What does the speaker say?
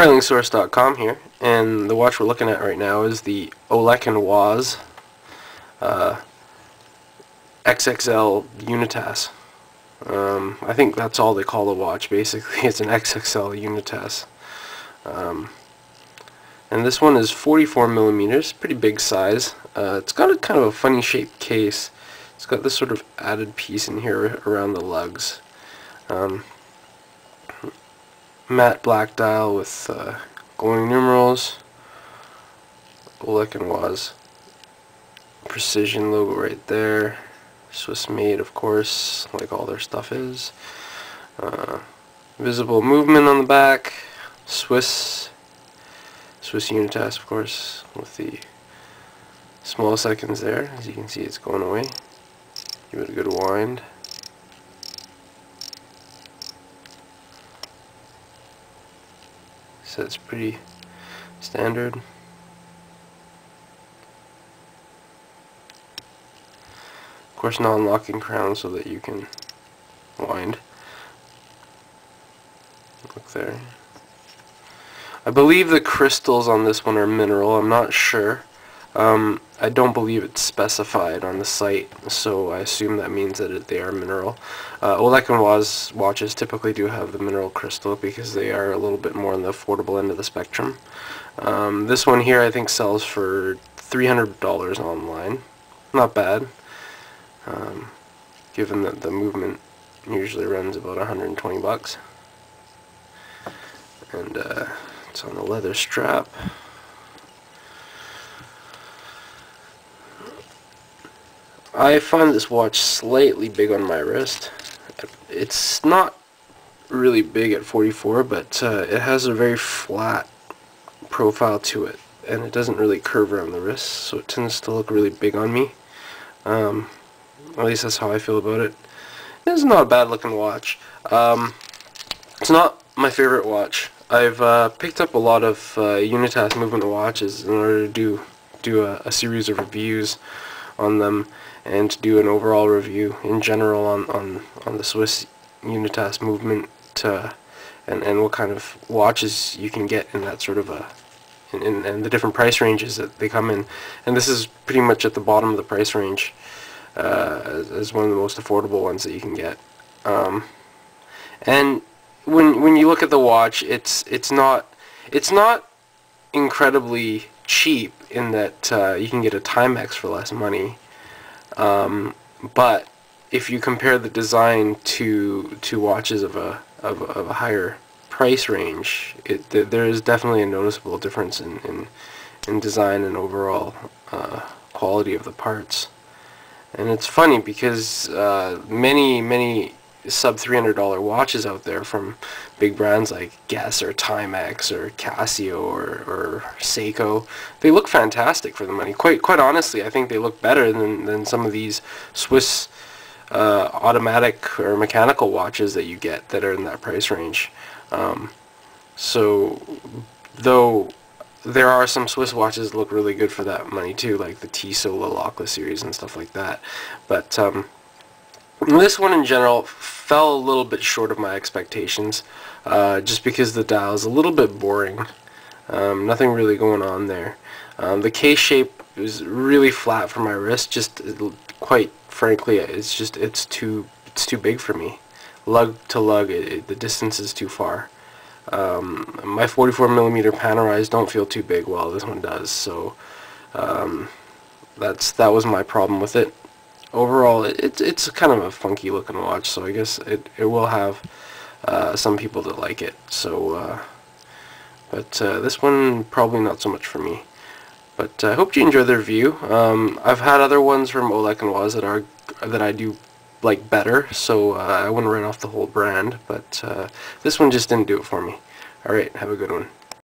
SmilingSource.com here, and the watch we're looking at right now is the Olech and Wajs XXL Unitas. I think that's all they call the watch. Basically, it's an XXL Unitas. And this one is 44 millimeters, pretty big size. It's got a kind of a funny shaped case. It's got this sort of added piece in here around the lugs. Matte black dial with glowing numerals. Olech and Wajs precision logo right there. Swiss made, of course, like all their stuff is. Visible movement on the back. Swiss Unitas, of course, with the small seconds there. As you can see, it's going away. Give it a good wind. So it's pretty standard. Of course, non-locking crown so that you can wind. Look there. I believe the crystals on this one are mineral. I'm not sure. I don't believe it's specified on the site, so I assume that means that they are mineral. Olech and Wajs watches typically do have the mineral crystal because they are a little bit more on the affordable end of the spectrum. This one here I think sells for $300 online. Not bad, given that the movement usually runs about 120 bucks. And it's on the leather strap. I find this watch slightly big on my wrist. It's not really big at 44, but it has a very flat profile to it, and it doesn't really curve around the wrist, so it tends to look really big on me. At least that's how I feel about it. It's not a bad looking watch. It's not my favorite watch. I've picked up a lot of Unitas movement watches in order to do a series of reviews on them, and to do an overall review in general on the Swiss Unitas movement, and what kind of watches you can get in that sort of and the different price ranges that they come in. And this is pretty much at the bottom of the price range, as one of the most affordable ones that you can get. And when you look at the watch, it's not incredibly cheap in that you can get a Timex for less money. But if you compare the design to watches of a higher price range, there is definitely a noticeable difference in design and overall quality of the parts. And it's funny because many sub $300 watches out there from big brands like Guess or Timex or Casio or Seiko, they look fantastic for the money. Quite honestly, I think they look better than some of these Swiss automatic or mechanical watches that you get that are in that price range. So though there are some Swiss watches that look really good for that money too, like the Tissot Lacqua series and stuff like that, but this one in general fell a little bit short of my expectations, just because the dial is a little bit boring. Nothing really going on there. The case shape is really flat for my wrist. Just quite frankly, it's too big for me. Lug to lug, the distance is too far. My 44 millimeter Panerais don't feel too big, while this one does. So that was my problem with it. Overall, it's kind of a funky looking watch, so I guess it will have some people that like it. So, but this one probably not so much for me. But I hope you enjoyed the review. I've had other ones from Olech and Wajs that I do like better, so I wouldn't write off the whole brand. But this one just didn't do it for me. All right, have a good one.